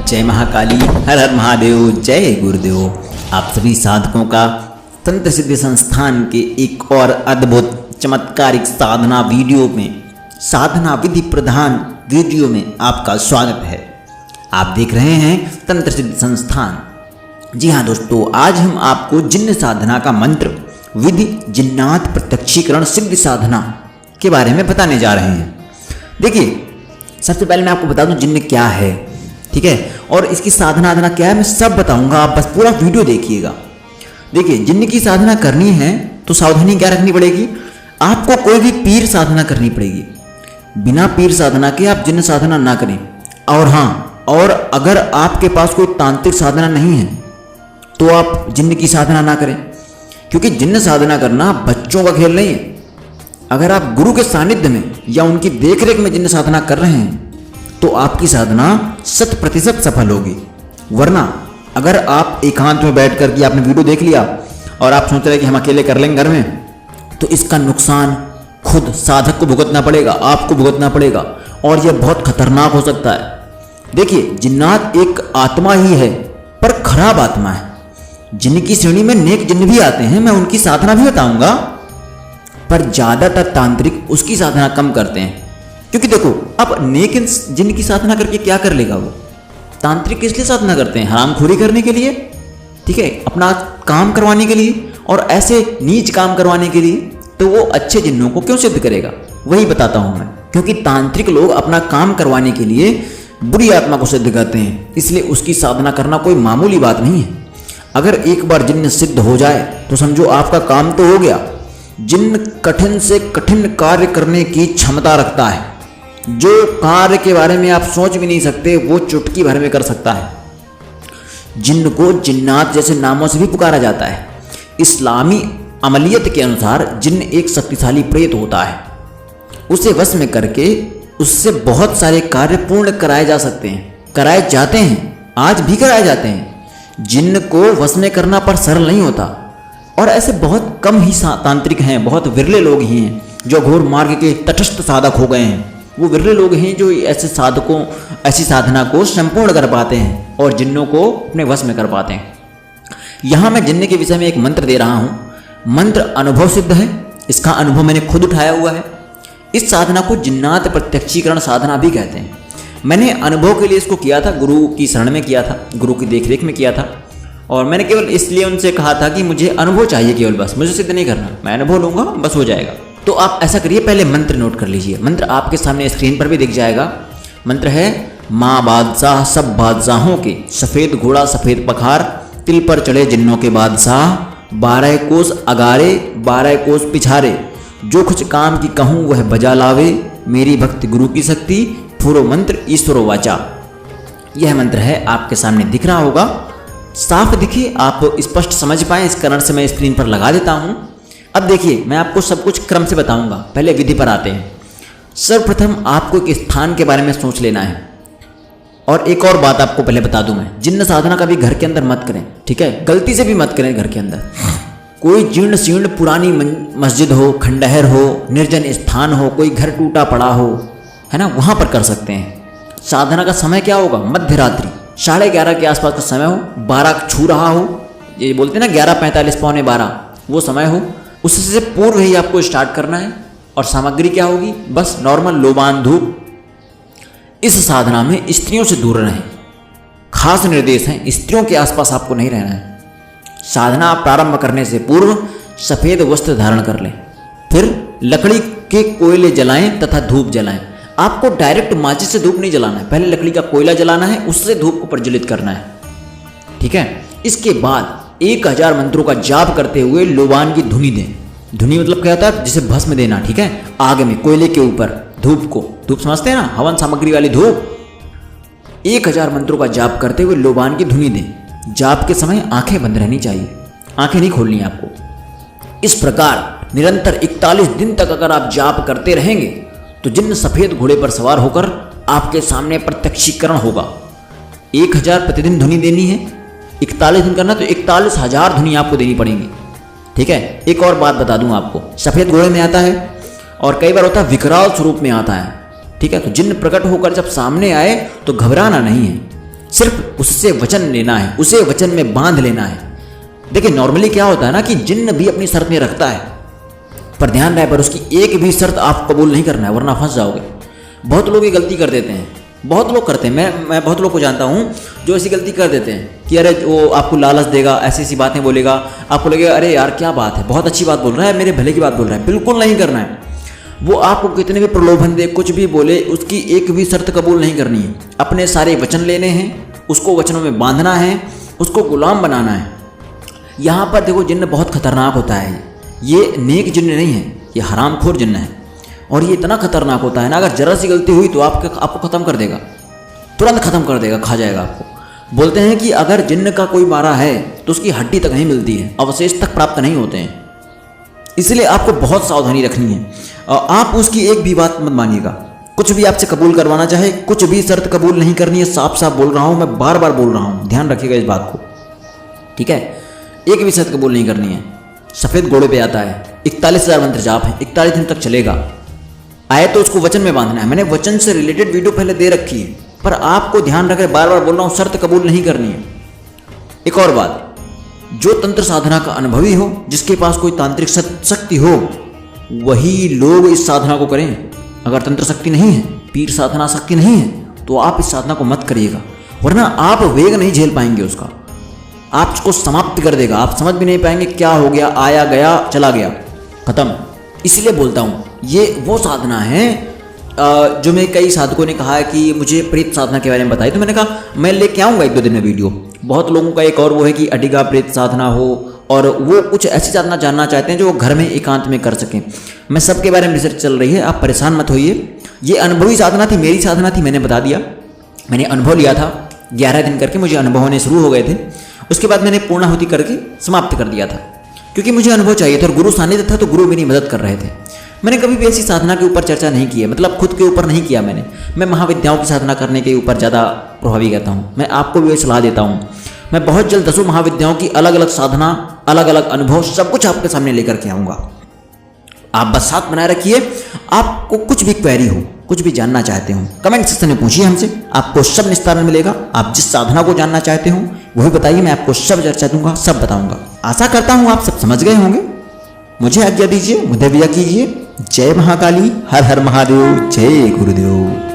जय महाकाली, हर हर महादेव, जय गुरुदेव। आप सभी साधकों का तंत्र सिद्धि संस्थान के एक और अद्भुत चमत्कारिक साधना वीडियो में, साधना विधि प्रधान वीडियो में आपका स्वागत है। आप देख रहे हैं तंत्र सिद्धि संस्थान। जी हाँ दोस्तों, आज हम आपको जिन्न साधना का मंत्र, विधि, जिन्नात प्रत्यक्षीकरण सिद्धि साधना के बारे में बताने जा रहे हैं। देखिए, सबसे पहले मैं आपको बता दूं जिन्न क्या है, ठीक है, और इसकी साधना आधना क्या है मैं सब बताऊंगा। आप बस पूरा वीडियो देखिएगा। देखिए, जिन्न की साधना करनी है तो सावधानी क्या रखनी पड़ेगी, आपको कोई भी पीर साधना करनी पड़ेगी। बिना पीर साधना के आप जिन्न साधना ना करें। और हाँ, और अगर आपके पास कोई तांत्रिक साधना नहीं है तो आप जिन्न की साधना ना करें, क्योंकि जिन्न साधना करना बच्चों का खेल नहीं है। अगर आप गुरु के सानिध्य में या उनकी देखरेख में जिन्न साधना कर रहे हैं तो आपकी साधना 100% सफल होगी। वरना अगर आप एकांत में बैठ कर के आपने वीडियो देख लिया और आप सोच रहे कि हम अकेले कर लेंगे घर में, तो इसका नुकसान खुद साधक को भुगतना पड़ेगा, आपको भुगतना पड़ेगा, और यह बहुत खतरनाक हो सकता है। देखिए, जिन्नात एक आत्मा ही है, पर खराब आत्मा है। जिन्न की श्रेणी में नेक जिन्न भी आते हैं, मैं उनकी साधना भी बताऊंगा, पर ज्यादातर तांत्रिक उसकी साधना कम करते हैं। क्योंकि देखो, अब नेक जिन्न की साधना करके क्या कर लेगा वो? तांत्रिक किस लिए साधना करते हैं? हरामखोरी करने के लिए, ठीक है, अपना काम करवाने के लिए, और ऐसे नीच काम करवाने के लिए। तो वो अच्छे जिन्नों को क्यों सिद्ध करेगा? वही बताता हूं मैं। क्योंकि तांत्रिक लोग अपना काम करवाने के लिए बुरी आत्मा को सिद्ध करते हैं, इसलिए उसकी साधना करना कोई मामूली बात नहीं है। अगर एक बार जिन्न सिद्ध हो जाए तो समझो आपका काम तो हो गया। जिन्न कठिन से कठिन कार्य करने की क्षमता रखता है। जो कार्य के बारे में आप सोच भी नहीं सकते वो चुटकी भर में कर सकता है। जिन्न को जिन्नात जैसे नामों से भी पुकारा जाता है। इस्लामी अमलियत के अनुसार जिन्न एक शक्तिशाली प्रेत होता है। उसे वश में करके उससे बहुत सारे कार्य पूर्ण कराए जा सकते हैं, कराए जाते हैं, आज भी कराए जाते हैं। जिन्न को वश में करना पर सरल नहीं होता, और ऐसे बहुत कम ही तांत्रिक हैं, बहुत विरले लोग ही हैं जो घोर मार्ग के तटस्थ साधक हो गए हैं। वो विरले लोग हैं जो ऐसे साधकों, ऐसी साधना को संपूर्ण कर पाते हैं और जिन्नों को अपने वश में कर पाते हैं। यहाँ मैं जिन्न के विषय में एक मंत्र दे रहा हूँ। मंत्र अनुभव सिद्ध है, इसका अनुभव मैंने खुद उठाया हुआ है। इस साधना को जिन्नात प्रत्यक्षीकरण साधना भी कहते हैं। मैंने अनुभव के लिए इसको किया था, गुरु की शरण में किया था, गुरु की देखरेख में किया था, और मैंने केवल इसलिए उनसे कहा था कि मुझे अनुभव चाहिए केवल, बस मुझे सिद्ध नहीं करना, मैं अनुभव लूंगा बस हो जाएगा। तो आप ऐसा करिए, पहले मंत्र नोट कर लीजिए। मंत्र आपके सामने स्क्रीन पर भी दिख जाएगा। मंत्र है, माँ बादशाह सब बादशाहों के, सफ़ेद घोड़ा सफ़ेद पखार, तिल पर चढ़े जिन्नों के बादशाह, 12 कोस अगारे 12 कोस पिछारे, जो कुछ काम की कहूँ वह बजा लावे, मेरी भक्ति गुरु की शक्ति, फुरो मंत्र ईश्वरो वाचा। यह मंत्र है, आपके सामने दिख रहा होगा, साफ दिखे, आप स्पष्ट समझ पाएं, इस कारण से मैं स्क्रीन पर लगा देता हूँ। अब देखिए, मैं आपको सब कुछ क्रम से बताऊंगा। पहले विधि पर आते हैं। सर्वप्रथम आपको एक स्थान के बारे में सोच लेना है। और एक और बात आपको पहले बता दूं मैं, जिन्न साधना कभी घर के अंदर मत करें, ठीक है, गलती से भी मत करें। घर के अंदर कोई जीर्ण शीर्ण पुरानी मस्जिद हो, खंडहर हो, निर्जन स्थान हो, कोई घर टूटा पड़ा हो, है ना, वहां पर कर सकते हैं। साधना का समय क्या होगा? मध्य रात्रि 11:30 के आसपास का समय हो, 12 छू रहा हो, ये बोलते हैं ना 11:45 पौने 12, वो समय हो। उससे पूर्व ही आपको स्टार्ट करना है। और सामग्री क्या होगी? बस नॉर्मल लोबान धूप। इस साधना में स्त्रियों से दूर रहें, खास निर्देश है, स्त्रियों के आसपास आपको नहीं रहना है। साधना प्रारंभ करने से पूर्व सफ़ेद वस्त्र धारण कर लें, फिर लकड़ी के कोयले जलाएं तथा धूप जलाएं। आपको डायरेक्ट माचिस से धूप नहीं जलाना है, पहले लकड़ी का कोयला जलाना है, उससे धूप को प्रज्वलित करना है, ठीक है। इसके बाद 1000 मंत्रों का जाप करते हुए लोबान की धुनी दें। धुनी मतलब क्या होता है? जिसे भस्म देना, ठीक है, आग में, कोयले के ऊपर धूप को, धूप समझते हैं ना, हवन सामग्री वाली धूप। 1000 मंत्रों का जाप करते हुए लोबान की धुनी दें। जाप के समय आंखें बंद रहनी चाहिए, आंखें नहीं खोलनी है आपको। इस प्रकार निरंतर 41 दिन तक अगर आप जाप करते रहेंगे तो जिन्न सफ़ेद घोड़े पर सवार होकर आपके सामने प्रत्यक्षीकरण होगा। 1000 प्रतिदिन धुनी देनी है, 41 दिन करना तो 41,000 धुनी आपको देनी पड़ेंगी, ठीक है। एक और बात बता दूं आपको, सफ़ेद घोड़े में आता है और कई बार होता है विकराल स्वरूप में आता है, ठीक है। तो जिन्न प्रकट होकर जब सामने आए तो घबराना नहीं है, सिर्फ उससे वचन लेना है, उसे वचन में बांध लेना है। देखिए नॉर्मली क्या होता है ना कि जिन्न भी अपनी शर्त में रखता है, पर ध्यान रहे पर उसकी एक भी शर्त आप कबूल नहीं करना है, वरना फंस जाओगे। बहुत लोग ये गलती कर देते हैं, बहुत लोग करते हैं, मैं बहुत लोग को जानता हूँ जो ऐसी गलती कर देते हैं कि अरे वो आपको लालच देगा, ऐसी ऐसी बातें बोलेगा, आपको लगेगा अरे यार क्या बात है, बहुत अच्छी बात बोल रहा है, मेरे भले की बात बोल रहा है। बिल्कुल नहीं करना है। वो आपको कितने भी प्रलोभन दे, कुछ भी बोले, उसकी एक भी शर्त कबूल नहीं करनी है। अपने सारे वचन लेने हैं, उसको वचनों में बांधना है, उसको गुलाम बनाना है। यहाँ पर देखो जिन्न बहुत खतरनाक होता है, ये नेक जिन्न नहीं है, ये हरामखोर जिन्न है। और ये इतना खतरनाक होता है ना, अगर जरा सी गलती हुई तो आपको ख़त्म कर देगा, तुरंत ख़त्म कर देगा, खा जाएगा आपको। बोलते हैं कि अगर जिन्न का कोई मारा है तो उसकी हड्डी तक नहीं मिलती है, अवशेष तक प्राप्त नहीं होते हैं। इसलिए आपको बहुत सावधानी रखनी है और आप उसकी एक भी बात मत मानिएगा। कुछ भी आपसे कबूल करवाना चाहे, कुछ भी शर्त कबूल नहीं करनी है। साफ साफ बोल रहा हूँ, मैं बार बार बोल रहा हूँ, ध्यान रखिएगा इस बात को, ठीक है। एक भी शर्त कबूल नहीं करनी है। सफ़ेद घोड़े पे आता है, 41,000 मंत्र जाप है, 41 दिन तक चलेगा। आए तो उसको वचन में बांधना है। मैंने वचन से रिलेटेड वीडियो पहले दे रखी है, पर आपको ध्यान रखें, बार बार बोल रहा हूँ, शर्त कबूल नहीं करनी है। एक और बात, जो तंत्र साधना का अनुभवी हो, जिसके पास कोई तांत्रिक शक्ति हो, वही लोग इस साधना को करें। अगर तंत्र शक्ति नहीं है, पीर साधना शक्ति नहीं है, तो आप इस साधना को मत करिएगा, वरना आप वेग नहीं झेल पाएंगे उसका, आपको समाप्त कर देगा। आप समझ भी नहीं पाएंगे क्या हो गया, आया गया चला गया, खत्म। इसलिए बोलता हूँ ये वो साधना है जो मैं, कई साधकों ने कहा है कि मुझे प्रेत साधना के बारे में बताई, तो मैंने कहा मैं लेके आऊँगा 1-2 दिन में वीडियो। बहुत लोगों का एक और वो है कि अडिगा प्रेत साधना हो, और वो कुछ ऐसी साधना जानना चाहते हैं जो वो घर में एकांत में कर सकें। मैं सबके बारे में रिसर्च चल रही है, आप परेशान मत होइए। ये अनुभवी साधना थी, मेरी साधना थी, मैंने बता दिया। मैंने अनुभव लिया था, 11 दिन करके मुझे अनुभव होने शुरू हो गए थे। उसके बाद मैंने पूर्णाहुति करके समाप्त कर दिया था, क्योंकि मुझे अनुभव चाहिए था और गुरु सानिध्य था, तो गुरु मेरी मदद कर रहे थे। मैंने कभी भी ऐसी साधना के ऊपर चर्चा नहीं की है, मतलब खुद के ऊपर नहीं किया मैंने। मैं महाविद्याओं की साधना करने के ऊपर ज़्यादा प्रभावी कहता हूँ। मैं आपको भी सलाह देता हूँ, मैं बहुत जल्द 10 महाविद्याओं की अलग अलग साधना, अलग अलग अनुभव, सब कुछ आपके सामने लेकर के आऊँगा। आप बस साथ बनाए रखिए। आपको कुछ भी क्वेरी हो, कुछ भी जानना चाहते हो, कमेंट सेक्शन में पूछिए हमसे, आपको सब निस्तारण मिलेगा। आप जिस साधना को जानना चाहते हो वही बताइए, मैं आपको सब चर्चा दूंगा, सब बताऊंगा। आशा करता हूँ आप सब समझ गए होंगे। मुझे आज्ञा दीजिए, मुझे विदा कीजिए। जय महाकाली, हर हर महादेव, जय गुरुदेव।